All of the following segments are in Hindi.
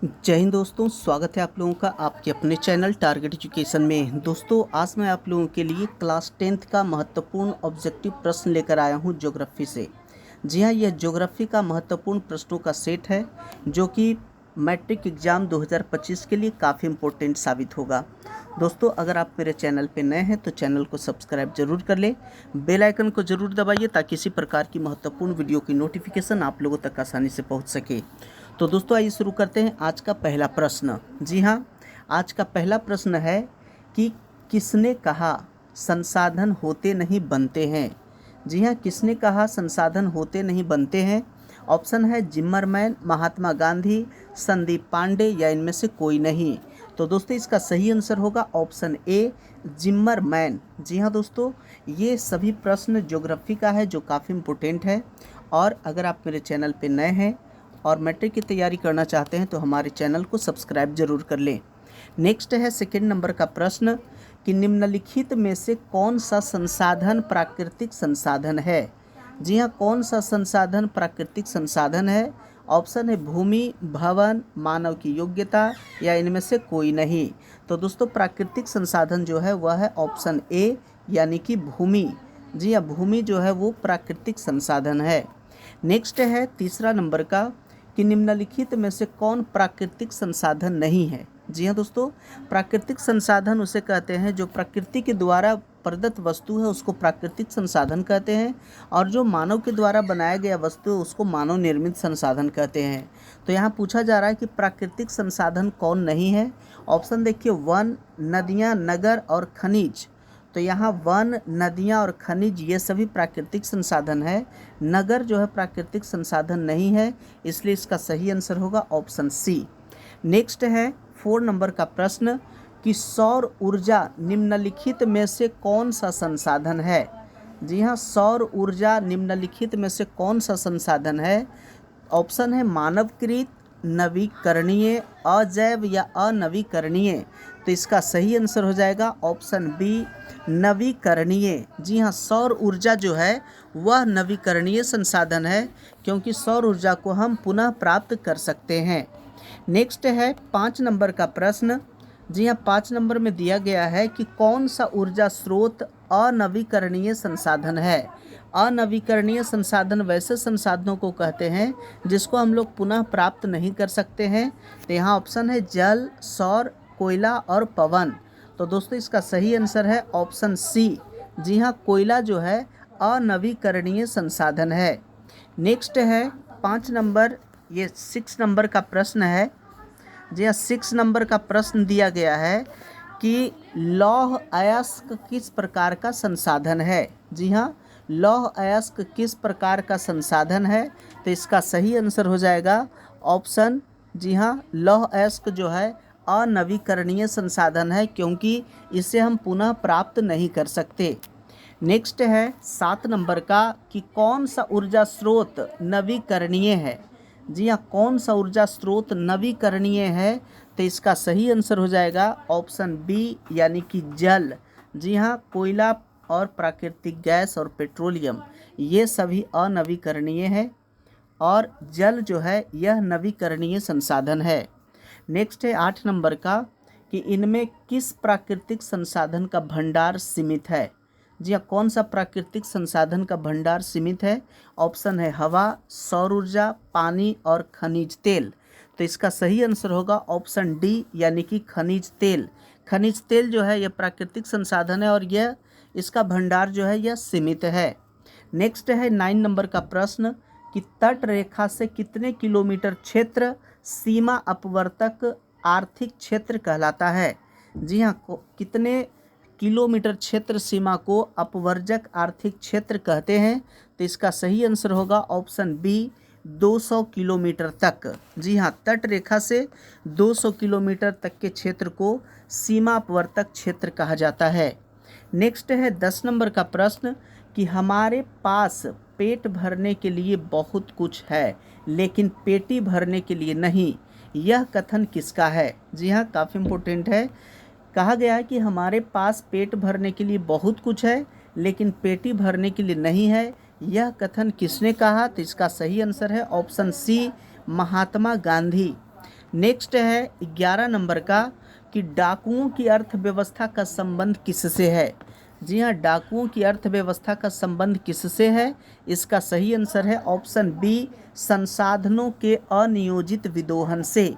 जय हिंद दोस्तों, स्वागत है आप लोगों का आपके अपने चैनल टारगेट एजुकेशन में। दोस्तों, आज मैं आप लोगों के लिए क्लास 10th का महत्वपूर्ण ऑब्जेक्टिव प्रश्न लेकर आया हूं ज्योग्राफी से। जी हां, यह ज्योग्राफी का महत्वपूर्ण प्रश्नों का सेट है जो कि मैट्रिक एग्ज़ाम 2025 के लिए काफ़ी इम्पोर्टेंट साबित होगा। दोस्तों, अगर आप मेरे चैनल पे नए हैं तो चैनल को सब्सक्राइब जरूर कर लें, बेल आइकन को जरूर दबाइए ताकि इसी प्रकार की महत्वपूर्ण वीडियो की नोटिफिकेशन आप लोगों तक आसानी से पहुंच सके। तो दोस्तों, आइए शुरू करते हैं आज का पहला प्रश्न। जी हाँ, आज का पहला प्रश्न है कि किसने कहा संसाधन होते नहीं बनते हैं। जी हाँ, किसने कहा संसाधन होते नहीं बनते हैं। ऑप्शन है जिम्मरमैन, महात्मा गांधी, संदीप पांडे या इनमें से कोई नहीं। तो दोस्तों, इसका सही आंसर होगा ऑप्शन ए, जिम्मरमैन। जी हाँ दोस्तों, ये सभी प्रश्न ज्योग्राफी का है जो काफ़ी इम्पोर्टेंट है। और अगर आप मेरे चैनल पे नए हैं और मैट्रिक की तैयारी करना चाहते हैं तो हमारे चैनल को सब्सक्राइब जरूर कर लें। नेक्स्ट है सेकंड नंबर का प्रश्न कि निम्नलिखित में से कौन सा संसाधन प्राकृतिक संसाधन है। जी हाँ, कौन सा संसाधन प्राकृतिक संसाधन है। ऑप्शन है भूमि, भवन, मानव की योग्यता या इनमें से कोई नहीं। तो दोस्तों, प्राकृतिक संसाधन जो है वह है ऑप्शन ए यानी कि भूमि। जी हाँ, भूमि जो है वो प्राकृतिक संसाधन है। नेक्स्ट है तीसरा नंबर का कि निम्नलिखित में से कौन प्राकृतिक संसाधन नहीं है। जी हाँ दोस्तों, प्राकृतिक संसाधन उसे कहते हैं जो प्रकृति के द्वारा प्रदत्त वस्तु है उसको प्राकृतिक संसाधन कहते हैं, और जो मानव के द्वारा बनाया गया वस्तु है उसको मानव निर्मित संसाधन कहते हैं। तो यहाँ पूछा जा रहा है कि प्राकृतिक संसाधन कौन नहीं है। ऑप्शन देखिए, वन, नदियाँ, नगर और खनिज। तो यहाँ वन, नदियाँ और खनिज ये सभी प्राकृतिक संसाधन है। नगर जो है प्राकृतिक संसाधन नहीं है, इसलिए इसका सही आंसर होगा ऑप्शन सी। नेक्स्ट है 4 नंबर का प्रश्न कि सौर ऊर्जा निम्नलिखित में से कौन सा संसाधन है। जी हाँ, सौर ऊर्जा निम्नलिखित में से कौन सा संसाधन है। ऑप्शन है मानवकृत, नवीकरणीय, अजैव या अनवीकरणीय। तो इसका सही आंसर हो जाएगा ऑप्शन बी, नवीकरणीय। जी हाँ, सौर ऊर्जा जो है वह नवीकरणीय संसाधन है क्योंकि सौर ऊर्जा को हम पुनः प्राप्त कर सकते हैं। नेक्स्ट है 5 नंबर का प्रश्न। जी हाँ, 5 नंबर में दिया गया है कि कौन सा ऊर्जा स्रोत अनवीकरणीय संसाधन है। अनवीकरणीय संसाधन वैसे संसाधनों को कहते हैं जिसको हम लोग पुनः प्राप्त नहीं कर सकते हैं। तो यहाँ ऑप्शन है जल, सौर, कोयला और पवन। तो दोस्तों, इसका सही आंसर है ऑप्शन सी। जी हाँ, कोयला जो है अनवीकरणीय संसाधन है। नेक्स्ट है 5 नंबर, ये 6 नंबर का प्रश्न है। जी हाँ, 6 नंबर का प्रश्न दिया गया है कि लौह अयस्क किस प्रकार का संसाधन है। जी हाँ, लौह अयस्क किस प्रकार का संसाधन है। तो इसका सही आंसर हो जाएगा ऑप्शन, जी हाँ, लौह अयस्क जो है अनवीकरणीय संसाधन है क्योंकि इसे हम पुनः प्राप्त नहीं कर सकते। नेक्स्ट है 7 नंबर का कि कौन सा ऊर्जा स्रोत नवीकरणीय है। जी हाँ, कौन सा ऊर्जा स्रोत नवीकरणीय है। तो इसका सही आंसर हो जाएगा ऑप्शन बी यानी कि जल। जी हाँ, कोयला और प्राकृतिक गैस और पेट्रोलियम ये सभी अनवीकरणीय है और जल जो है यह नवीकरणीय संसाधन है। नेक्स्ट है 8 नंबर का कि इनमें किस प्राकृतिक संसाधन का भंडार सीमित है। जी हाँ, कौन सा प्राकृतिक संसाधन का भंडार सीमित है। ऑप्शन है हवा, सौर ऊर्जा, पानी और खनिज तेल। तो इसका सही आंसर होगा ऑप्शन डी यानी कि खनिज तेल। खनिज तेल जो है यह प्राकृतिक संसाधन है और यह इसका भंडार जो है यह सीमित है। नेक्स्ट है 9 नंबर का प्रश्न कि तट रेखा से कितने किलोमीटर क्षेत्र सीमा अपवर्तक आर्थिक क्षेत्र कहलाता है। जी हाँ, कितने किलोमीटर क्षेत्र सीमा को अपवर्जक आर्थिक क्षेत्र कहते हैं। तो इसका सही आंसर होगा ऑप्शन बी, 200 किलोमीटर तक। जी हाँ, तट रेखा से 200 किलोमीटर तक के क्षेत्र को सीमा अपवर्तक क्षेत्र कहा जाता है। नेक्स्ट है 10 नंबर का प्रश्न कि हमारे पास पेट भरने के लिए बहुत कुछ है लेकिन पेटी भरने के लिए नहीं, यह कथन किसका है। जी हाँ, काफ़ी इम्पोर्टेंट है। कहा गया है कि हमारे पास पेट भरने के लिए बहुत कुछ है लेकिन पेटी भरने के लिए नहीं है, यह कथन किसने कहा। तो इसका सही आंसर है option C, Mahatma Gandhi. Next है 11 नंबर का कि डाकुओं की अर्थव्यवस्था का संबंध किससे है। जी हाँ, डाकुओं की अर्थव्यवस्था का संबंध किससे है। इसका सही आंसर है ऑप्शन बी, संसाधनों के अनियोजित विदोहन से।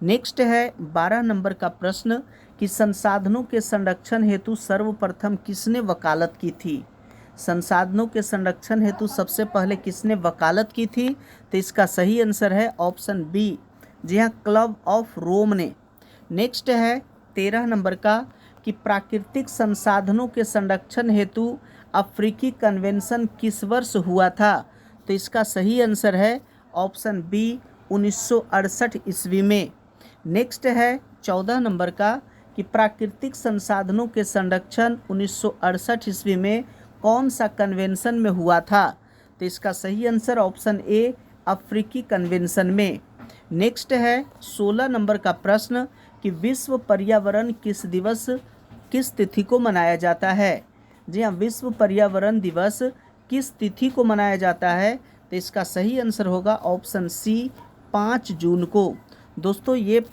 नेक्स्ट है 12 नंबर का प्रश्न कि संसाधनों के संरक्षण हेतु सर्वप्रथम किसने वकालत की थी। संसाधनों के संरक्षण हेतु सबसे पहले किसने वकालत की थी, तो इसका सही आंसर है ऑप्शन बी, जी हाँ, क्लब ऑफ रोम ने। नेक्स्ट है 13 नंबर का कि प्राकृतिक संसाधनों के संरक्षण हेतु अफ्रीकी कन्वेंशन किस वर्ष हुआ था, तो इसका सही आंसर है ऑप्शन बी, 1968 ईस्वी में। नेक्स्ट है 14 नंबर का कि प्राकृतिक संसाधनों के संरक्षण 1968 ईस्वी में कौन सा कन्वेंशन में हुआ था, तो इसका सही आंसर ऑप्शन ए, अफ्रीकी कन्वेंशन में। नेक्स्ट है 16 नंबर का प्रश्न कि विश्व पर्यावरण किस दिवस किस तिथि को मनाया जाता है। जी हाँ, विश्व पर्यावरण दिवस किस तिथि को मनाया जाता है, तो इसका सही आंसर होगा ऑप्शन सी, 5 जून को। दोस्तों, ये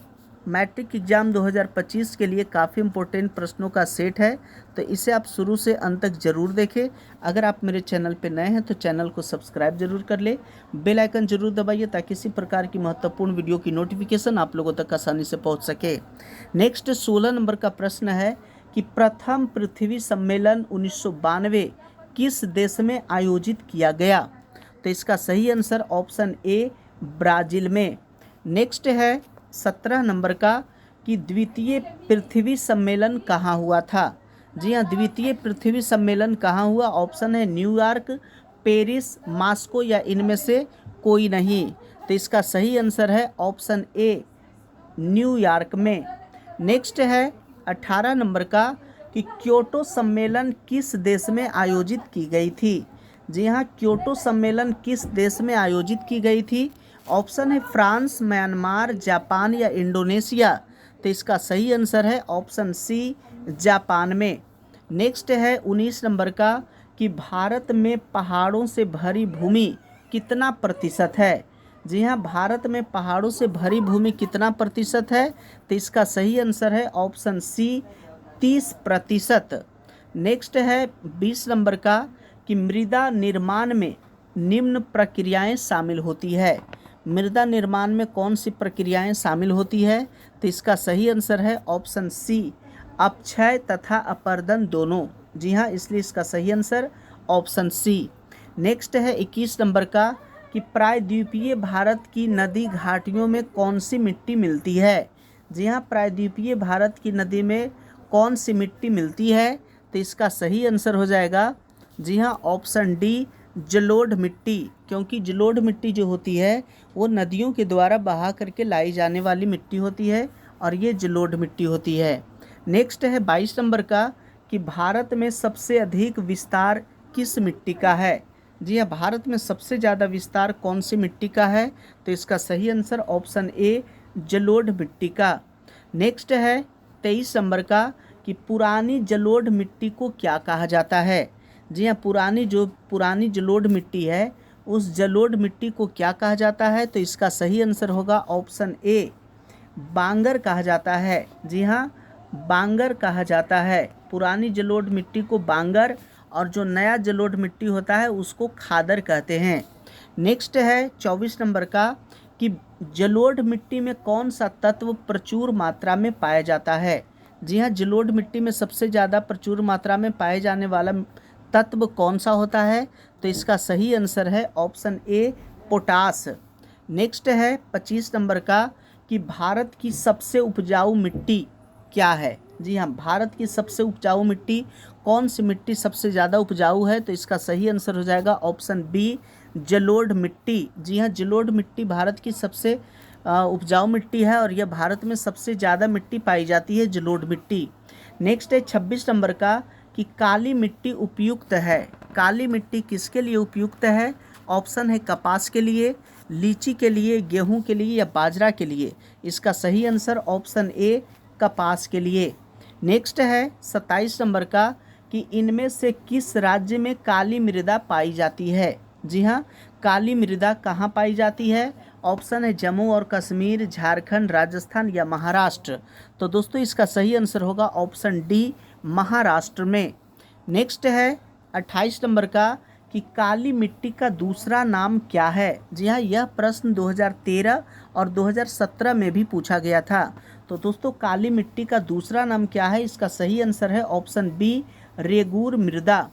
मैट्रिक एग्ज़ाम 2025 के लिए काफ़ी इम्पोर्टेंट प्रश्नों का सेट है, तो इसे आप शुरू से अंत तक ज़रूर देखें। अगर आप मेरे चैनल पर नए हैं तो चैनल को सब्सक्राइब जरूर कर ले, बेल आइकन जरूर दबाइए ताकि इसी प्रकार की महत्वपूर्ण वीडियो की नोटिफिकेशन आप लोगों तक आसानी से पहुंच सके। नेक्स्ट 16 नंबर का प्रश्न है कि प्रथम पृथ्वी सम्मेलन 1992 किस देश में आयोजित किया गया, तो इसका सही आंसर ऑप्शन ए, ब्राज़ील में। नेक्स्ट है 17 नंबर का कि द्वितीय पृथ्वी सम्मेलन कहाँ हुआ था। जी हाँ, द्वितीय पृथ्वी सम्मेलन कहाँ हुआ, ऑप्शन है न्यूयॉर्क, पेरिस, मॉस्को या इनमें से कोई नहीं, तो इसका सही आंसर है ऑप्शन ए, न्यूयॉर्क में। नेक्स्ट है 18 नंबर का कि क्योटो सम्मेलन किस देश में आयोजित की गई थी। जी हाँ, क्योटो सम्मेलन किस देश में आयोजित की गई थी, ऑप्शन है फ्रांस, म्यांमार, जापान या इंडोनेशिया, तो इसका सही आंसर है ऑप्शन सी, जापान में। नेक्स्ट है 19 नंबर का कि भारत में पहाड़ों से भरी भूमि कितना प्रतिशत है। जी हाँ, भारत में पहाड़ों से भरी भूमि कितना प्रतिशत है, तो इसका सही आंसर है ऑप्शन सी, 30%। नेक्स्ट है 20 नंबर का कि मृदा निर्माण में निम्न प्रक्रियाएं शामिल होती है। मृदा निर्माण में कौन सी प्रक्रियाएं शामिल होती है, तो इसका सही आंसर है ऑप्शन सी, अपक्षय तथा अपर्दन दोनों। जी हाँ, इसलिए इसका सही आंसर ऑप्शन सी। नेक्स्ट है 21 नंबर का कि प्रायद्वीपीय भारत की नदी घाटियों में कौन सी मिट्टी मिलती है। जी हाँ, प्रायद्वीपीय भारत की नदी में कौन सी मिट्टी मिलती है, तो इसका सही आंसर हो जाएगा, जी हाँ, ऑप्शन डी, जलोढ़ मिट्टी, क्योंकि जलोढ़ मिट्टी जो होती है वो नदियों के द्वारा बहा करके लाई जाने वाली मिट्टी होती है और ये जलोढ़ मिट्टी होती है। नेक्स्ट है 22 नंबर का कि भारत में सबसे अधिक विस्तार किस मिट्टी का है। जी हाँ, भारत में सबसे ज़्यादा विस्तार कौन सी मिट्टी का है, तो इसका सही आंसर ऑप्शन ए, जलोढ़ मिट्टी का। नेक्स्ट है 23 नंबर का कि पुरानी जलोढ़ मिट्टी को क्या कहा जाता है। जी हाँ, पुरानी जलोढ़ मिट्टी है उस जलोढ़ मिट्टी को क्या कहा जाता है, तो इसका सही आंसर होगा ऑप्शन ए, बांगर कहा जाता है। जी हाँ, बांगर कहा जाता है, पुरानी जलोढ़ मिट्टी को बांगर और जो नया जलोढ़ मिट्टी होता है उसको खादर कहते हैं। नेक्स्ट है 24 नंबर का कि जलोढ़ मिट्टी में कौन सा तत्व प्रचुर मात्रा में पाया जाता है। जी हाँ, जलोढ़ मिट्टी में सबसे ज़्यादा प्रचुर मात्रा में पाए जाने वाला तत्व कौन सा होता है, तो इसका सही आंसर है ऑप्शन ए, पोटास। नेक्स्ट है 25 नंबर का कि भारत की सबसे उपजाऊ मिट्टी क्या है। जी हाँ, भारत की सबसे उपजाऊ मिट्टी कौन सी मिट्टी सबसे ज़्यादा उपजाऊ है, तो इसका सही आंसर हो जाएगा ऑप्शन बी, जलोढ़ मिट्टी। जी हाँ, जलोढ़ मिट्टी भारत की सबसे उपजाऊ मिट्टी है और यह भारत में सबसे ज़्यादा मिट्टी पाई जाती है, जलोढ़ मिट्टी। नेक्स्ट है 26 नंबर का कि काली मिट्टी उपयुक्त है। काली मिट्टी किसके लिए उपयुक्त है, ऑप्शन है कपास के लिए, लीची के लिए, गेहूं के लिए या बाजरा के लिए। इसका सही आंसर ऑप्शन ए, कपास के लिए। नेक्स्ट है 27 नंबर का कि इनमें से किस राज्य में काली मृदा पाई जाती है। जी हाँ, काली मृदा कहाँ पाई जाती है, ऑप्शन है जम्मू और कश्मीर, झारखंड, राजस्थान या महाराष्ट्र। तो दोस्तों इसका सही आंसर होगा ऑप्शन डी, महाराष्ट्र में। नेक्स्ट है 28 नंबर का कि काली मिट्टी का दूसरा नाम क्या है। जी हाँ, यह प्रश्न 2013 और 2017 में भी पूछा गया था। तो दोस्तों काली मिट्टी का दूसरा नाम क्या है, इसका सही आंसर है ऑप्शन बी, रेगूर मृदा।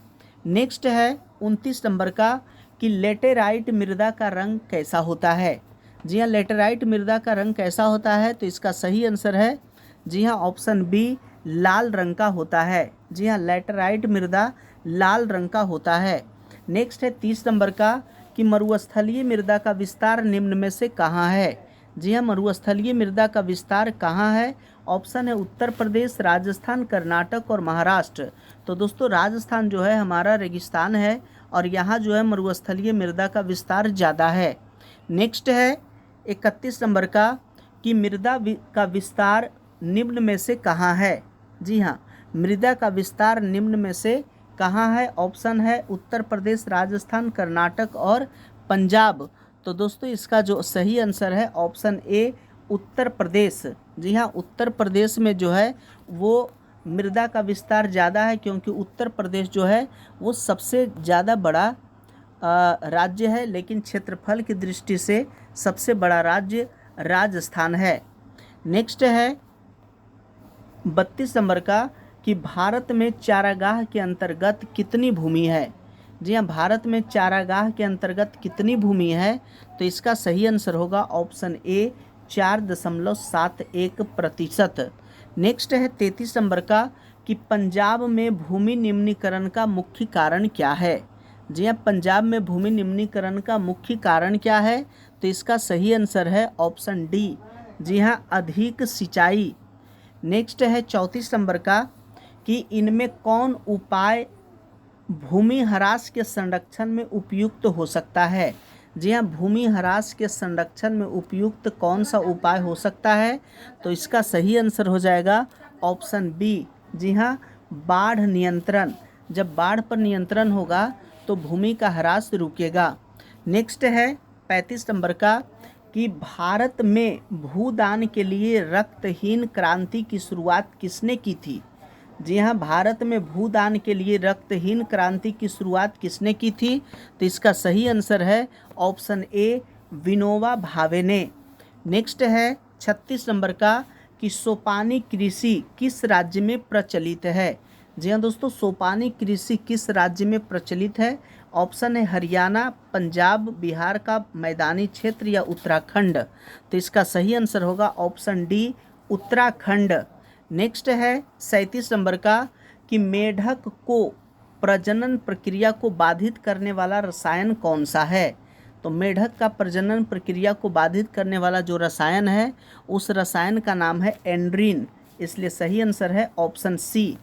नेक्स्ट है 29 नंबर का कि लेटेराइट मृदा का रंग कैसा होता है। जी हाँ, लेटेराइट मृदा का रंग कैसा होता है, तो इसका सही आंसर है जी हाँ ऑप्शन बी, लाल रंग का होता है। जी हाँ, लेटेराइट मृदा लाल रंग का होता है। नेक्स्ट है 30 नंबर का कि मरुस्थलीय मृदा का विस्तार निम्न में से कहाँ है। जी हाँ, मरुस्थलीय मृदा का विस्तार कहाँ है। ऑप्शन है उत्तर प्रदेश, राजस्थान, कर्नाटक और महाराष्ट्र। तो दोस्तों राजस्थान जो है हमारा रेगिस्तान है और यहाँ जो है मरुस्थलीय मृदा का विस्तार ज़्यादा है। नेक्स्ट है 31 नंबर का कि मृदा का विस्तार निम्न में से कहाँ है। जी हाँ, मृदा का विस्तार निम्न में से कहाँ है। ऑप्शन है उत्तर प्रदेश, राजस्थान, कर्नाटक और पंजाब। तो दोस्तों इसका जो सही आंसर है ऑप्शन ए, उत्तर प्रदेश। जी हाँ, उत्तर प्रदेश में जो है वो मृदा का विस्तार ज़्यादा है, क्योंकि उत्तर प्रदेश जो है वो सबसे ज़्यादा बड़ा राज्य है, लेकिन क्षेत्रफल की दृष्टि से सबसे बड़ा राज्य राजस्थान है। नेक्स्ट है 32 नंबर का कि भारत में चारागाह के अंतर्गत कितनी भूमि है। जी हाँ, भारत में चारागाह के अंतर्गत कितनी भूमि है, तो इसका सही आंसर होगा ऑप्शन ए, 4.71%। नेक्स्ट है 33 नंबर का कि पंजाब में भूमि निम्नीकरण का मुख्य कारण क्या है। जी हाँ, पंजाब में भूमि निम्नीकरण का मुख्य कारण क्या है, तो इसका सही आंसर है ऑप्शन डी, जी हाँ, अधिक सिंचाई। नेक्स्ट है 34 नंबर का कि इनमें कौन उपाय भूमि ह्रास के संरक्षण में उपयुक्त हो सकता है। जी हाँ, भूमि ह्रास के संरक्षण में उपयुक्त कौन सा उपाय हो सकता है, तो इसका सही आंसर हो जाएगा ऑप्शन बी, जी हाँ, बाढ़ नियंत्रण। जब बाढ़ पर नियंत्रण होगा तो भूमि का ह्रास रुकेगा। नेक्स्ट है 35 नंबर का कि भारत में भूदान के लिए रक्तहीन क्रांति की शुरुआत किसने की थी। जी हाँ, भारत में भूदान के लिए रक्तहीन क्रांति की शुरुआत किसने की थी, तो इसका सही आंसर है ऑप्शन ए, विनोबा भावे ने। नेक्स्ट है 36 नंबर का कि सोपानी कृषि किस राज्य में प्रचलित है। जी हाँ दोस्तों, सोपानी कृषि किस राज्य में प्रचलित है। ऑप्शन है हरियाणा, पंजाब, बिहार का मैदानी क्षेत्र या उत्तराखंड। तो इसका सही आंसर होगा ऑप्शन डी, उत्तराखंड। नेक्स्ट है 37 नंबर का कि मेढक को प्रजनन प्रक्रिया को बाधित करने वाला रसायन कौन सा है। तो मेढक का प्रजनन प्रक्रिया को बाधित करने वाला जो रसायन है उस रसायन का नाम है एंड्रीन, इसलिए सही आंसर है ऑप्शन सी।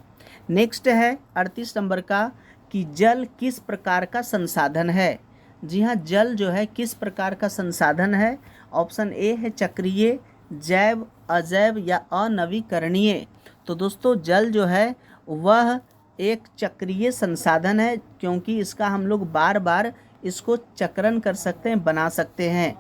नेक्स्ट है 38 नंबर का कि जल किस प्रकार का संसाधन है। जी हाँ, जल जो है किस प्रकार का संसाधन है। ऑप्शन ए है चक्रीय, जैव, अजैव या अनवीकरणीय। तो दोस्तों जल जो है वह एक चक्रीय संसाधन है, क्योंकि इसका हम लोग बार बार इसको चक्रण कर सकते हैं, बना सकते हैं।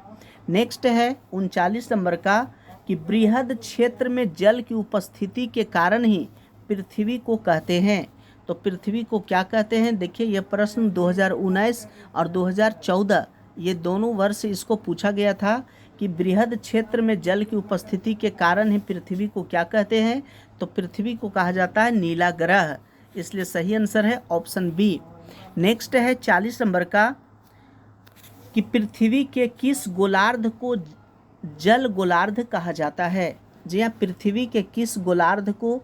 नेक्स्ट है 39 नंबर का कि बृहद क्षेत्र में जल की उपस्थिति के कारण ही पृथ्वी को कहते हैं। तो पृथ्वी को क्या कहते हैं, देखिए यह प्रश्न 2019 और 2014 ये दोनों वर्ष इसको पूछा गया था कि बृहद क्षेत्र में जल की उपस्थिति के कारण ही पृथ्वी को क्या कहते हैं। तो पृथ्वी को कहा जाता है नीला ग्रह, इसलिए सही आंसर है ऑप्शन बी। नेक्स्ट है 40 नंबर का कि पृथ्वी के किस गोलार्ध को जल गोलार्ध कहा जाता है। जी हाँ, पृथ्वी के किस गोलार्ध को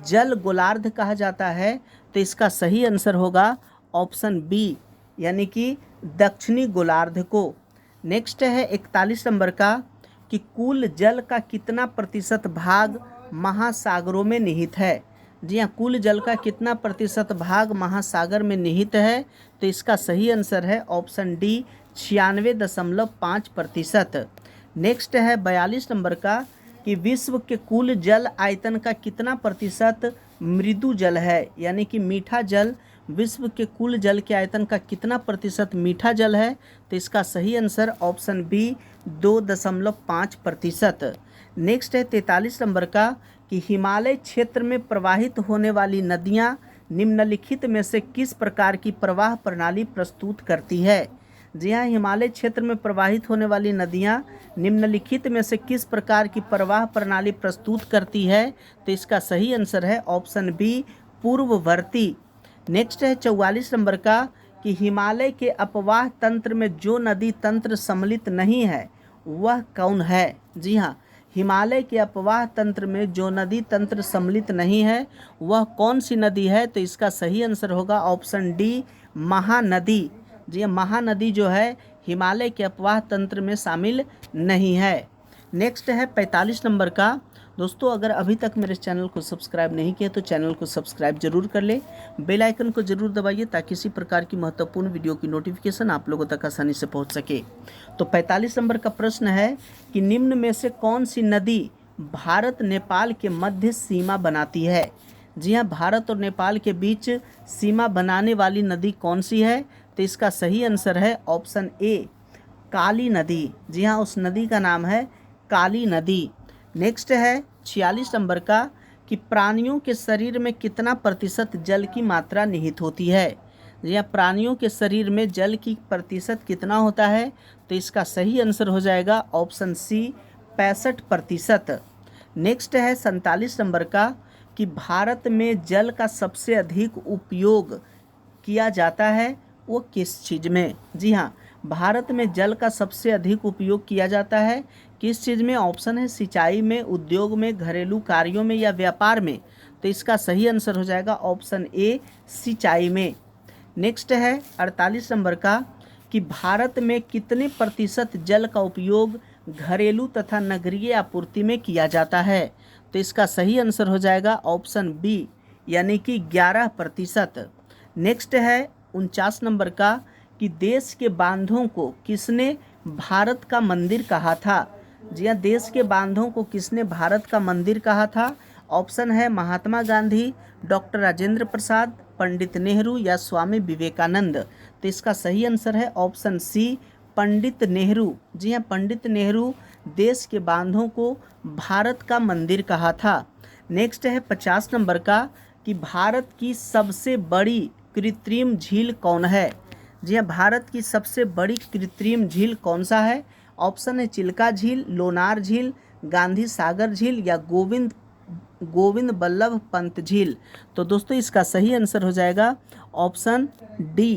जल गोलार्ध कहा जाता है। तो इसका सही आंसर होगा ऑप्शन बी, यानी कि दक्षिणी गोलार्ध को। नेक्स्ट है 41 नंबर का कि कुल जल का कितना प्रतिशत भाग महासागरों में निहित है। जी हाँ, कुल जल का कितना प्रतिशत भाग महासागर में निहित है। तो इसका सही आंसर है ऑप्शन डी, 96.5%। नेक्स्ट है 42 नंबर का कि विश्व के कुल जल आयतन का कितना प्रतिशत मृदु जल है, यानी कि मीठा जल। विश्व के कुल जल के आयतन का कितना प्रतिशत मीठा जल है। तो इसका सही आंसर ऑप्शन बी, 2.5%। नेक्स्ट है 43 नंबर का कि हिमालय क्षेत्र में प्रवाहित होने वाली नदियां निम्नलिखित में से किस प्रकार की प्रवाह प्रणाली प्रस्तुत करती है। जी हाँ, हिमालय क्षेत्र में प्रवाहित होने वाली नदियां निम्नलिखित में से किस प्रकार की प्रवाह प्रणाली प्रस्तुत करती है, तो इसका सही आंसर है ऑप्शन बी, पूर्ववर्ती। नेक्स्ट है 44 नंबर का कि हिमालय के अपवाह तंत्र में जो नदी तंत्र सम्मिलित नहीं है वह कौन है। जी हाँ, हिमालय के अपवाह तंत्र में जो नदी तंत्र सम्मिलित नहीं है वह कौन सी नदी है, तो इसका सही आंसर होगा ऑप्शन डी, महानदी। जी, महानदी जो है हिमालय के अपवाह तंत्र में शामिल नहीं है। नेक्स्ट है 45 नंबर का। दोस्तों, अगर अभी तक मेरे चैनल को सब्सक्राइब नहीं किया तो चैनल को सब्सक्राइब जरूर कर ले, बेल आइकन को जरूर दबाइए ताकि इसी प्रकार की महत्वपूर्ण वीडियो की नोटिफिकेशन आप लोगों तक आसानी से पहुंच सके। तो 45 नंबर का प्रश्न है कि निम्न में से कौन सी नदी भारत नेपाल के मध्य सीमा बनाती है। जी हाँ, भारत और नेपाल के बीच सीमा बनाने वाली नदी कौन सी है, तो इसका सही आंसर है ऑप्शन ए, काली नदी। जी हाँ, उस नदी का नाम है काली नदी। नेक्स्ट है 46 नंबर का कि प्राणियों के शरीर में कितना प्रतिशत जल की मात्रा निहित होती है। या प्राणियों के शरीर में जल की प्रतिशत कितना होता है, तो इसका सही आंसर हो जाएगा ऑप्शन सी, 65%। नेक्स्ट है 47 नंबर का कि भारत में जल का सबसे अधिक उपयोग किया जाता है वो किस चीज़ में। जी हाँ, भारत में जल का सबसे अधिक उपयोग किया जाता है किस चीज़ में। ऑप्शन है सिंचाई में, उद्योग में, घरेलू कार्यों में या व्यापार में, तो इसका सही आंसर हो जाएगा ऑप्शन ए, सिंचाई में। नेक्स्ट है 48 नंबर का कि भारत में कितने प्रतिशत जल का उपयोग घरेलू तथा नगरीय आपूर्ति में किया जाता है, तो इसका सही आंसर हो जाएगा ऑप्शन बी, यानी कि 11%। नेक्स्ट है 49 नंबर का कि देश के बांधों को किसने भारत का मंदिर कहा था। जी हाँ, देश के बांधों को किसने भारत का मंदिर कहा था। ऑप्शन है महात्मा गांधी, डॉक्टर राजेंद्र प्रसाद, पंडित नेहरू या स्वामी विवेकानंद, तो इसका सही आंसर है ऑप्शन सी, पंडित नेहरू। जी हाँ, पंडित नेहरू देश के बांधों को भारत का मंदिर कहा था। नेक्स्ट है 50 नंबर का कि भारत की सबसे बड़ी कृत्रिम झील कौन है। जी हाँ, भारत की सबसे बड़ी कृत्रिम झील कौन सा है। ऑप्शन है चिल्का झील, लोनार झील, गांधी सागर झील या गोविंद बल्लभ पंत झील, तो दोस्तों इसका सही आंसर हो जाएगा ऑप्शन डी,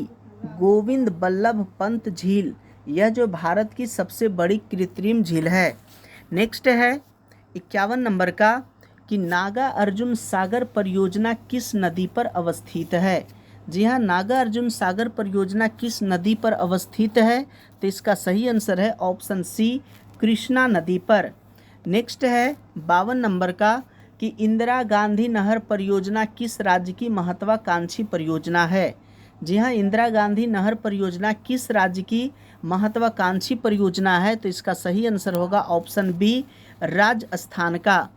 गोविंद बल्लभ पंत झील। यह जो भारत की सबसे बड़ी कृत्रिम झील है। नेक्स्ट है 51 नंबर का कि नागा अर्जुन सागर परियोजना किस नदी पर अवस्थित है। जी हाँ, नागा अर्जुन सागर परियोजना किस नदी पर अवस्थित है, तो इसका सही आंसर है ऑप्शन सी, कृष्णा नदी पर। नेक्स्ट है 52 नंबर का कि इंदिरा गांधी नहर परियोजना किस राज्य की महत्वाकांक्षी परियोजना है। जी हाँ, इंदिरा गांधी नहर परियोजना किस राज्य की महत्वाकांक्षी परियोजना है, तो इसका सही आंसर होगा ऑप्शन बी, राजस्थान का।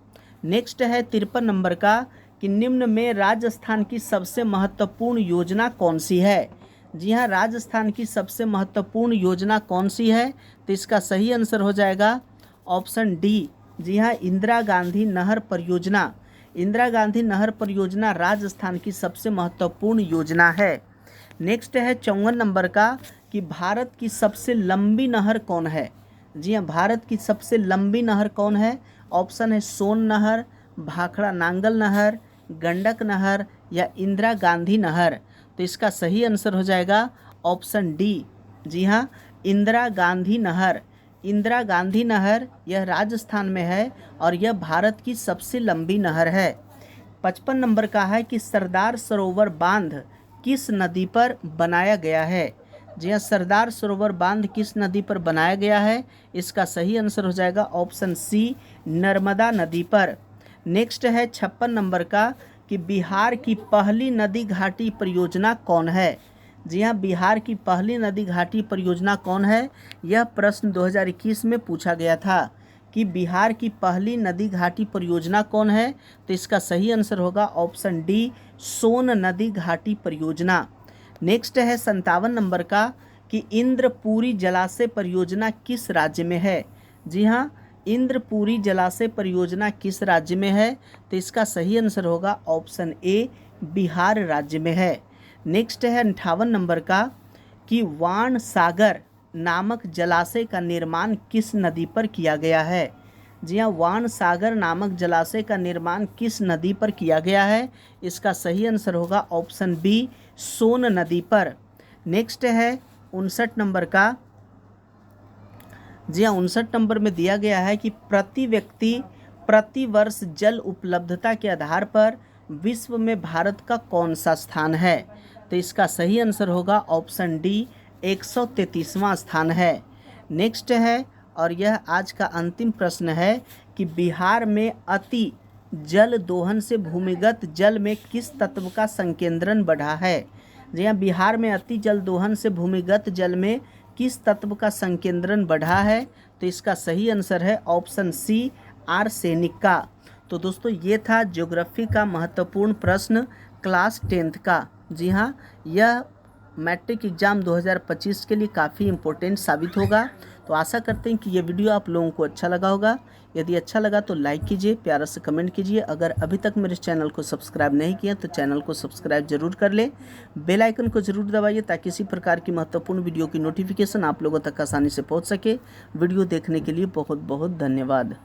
नेक्स्ट है 53 नंबर का कि निम्न में राजस्थान की सबसे महत्वपूर्ण योजना कौन सी है। जी हाँ, राजस्थान की सबसे महत्वपूर्ण योजना कौन सी है, तो इसका सही आंसर हो जाएगा ऑप्शन डी। जी हाँ, इंदिरा गांधी नहर परियोजना। इंदिरा गांधी नहर परियोजना राजस्थान की सबसे महत्वपूर्ण योजना है। नेक्स्ट है 54 नंबर का कि भारत की सबसे लंबी नहर कौन है। जी हाँ, भारत की सबसे लंबी नहर कौन है। ऑप्शन है सोन नहर, भाखड़ा नांगल नहर, गंडक नहर या इंदिरा गांधी नहर, तो इसका सही आंसर हो जाएगा ऑप्शन डी। जी हाँ, इंदिरा गांधी नहर। इंदिरा गांधी नहर यह राजस्थान में है और यह भारत की सबसे लंबी नहर है। 55 नंबर का है कि सरदार सरोवर बांध किस नदी पर बनाया गया है। जी हाँ, सरदार सरोवर बांध किस नदी पर बनाया गया है, इसका सही आंसर हो जाएगा ऑप्शन सी, नर्मदा नदी पर। नेक्स्ट है 56 नंबर का कि बिहार की पहली नदी घाटी परियोजना कौन है। जी हाँ, बिहार की पहली नदी घाटी परियोजना कौन है। यह प्रश्न 2021 में पूछा गया था कि बिहार की पहली नदी घाटी परियोजना कौन है, तो इसका सही आंसर होगा ऑप्शन डी, सोन नदी घाटी परियोजना। नेक्स्ट है 57 नंबर का कि इंद्रपुरी जलाशय परियोजना किस राज्य में है। जी हाँ, इंद्रपुरी जलाशय परियोजना किस राज्य में है? तो इसका सही आंसर होगा ऑप्शन ए, बिहार राज्य में है। नेक्स्ट है 58 नंबर का कि वाण सागर नामक जलाशय का निर्माण किस नदी पर किया गया है? जी हाँ, वाण सागर नामक जलाशय का निर्माण किस नदी पर किया गया है? इसका सही आंसर होगा ऑप्शन बी, सोन नदी पर। नेक्स्ट है 59 नंबर का। जी हाँ, 59 नंबर में दिया गया है कि प्रति व्यक्ति प्रति वर्ष जल उपलब्धता के आधार पर विश्व में भारत का कौन सा स्थान है? तो इसका सही आंसर होगा ऑप्शन डी, 133वां स्थान है। नेक्स्ट है, और यह आज का अंतिम प्रश्न है कि बिहार में अति जल दोहन से भूमिगत जल में किस तत्व का संकेंद्रण बढ़ा है? जी हाँ, बिहार में अति जल दोहन से भूमिगत जल में किस तत्व का संकेंद्रण बढ़ा है? तो इसका सही आंसर है ऑप्शन सी, आर्सेनिक का। तो दोस्तों, ये था ज्योग्राफी का महत्वपूर्ण प्रश्न क्लास 10th का। जी हाँ, यह मैट्रिक एग्ज़ाम 2025 के लिए काफ़ी इम्पोर्टेंट साबित होगा। तो आशा करते हैं कि ये वीडियो आप लोगों को अच्छा लगा होगा। यदि अच्छा लगा तो लाइक कीजिए, प्यारा से कमेंट कीजिए। अगर अभी तक मेरे चैनल को सब्सक्राइब नहीं किया तो चैनल को सब्सक्राइब जरूर कर लें। बेल आइकन को जरूर दबाइए ताकि इसी प्रकार की महत्वपूर्ण वीडियो की नोटिफिकेशन आप लोगों तक आसानी से पहुंच सके। वीडियो देखने के लिए बहुत बहुत धन्यवाद।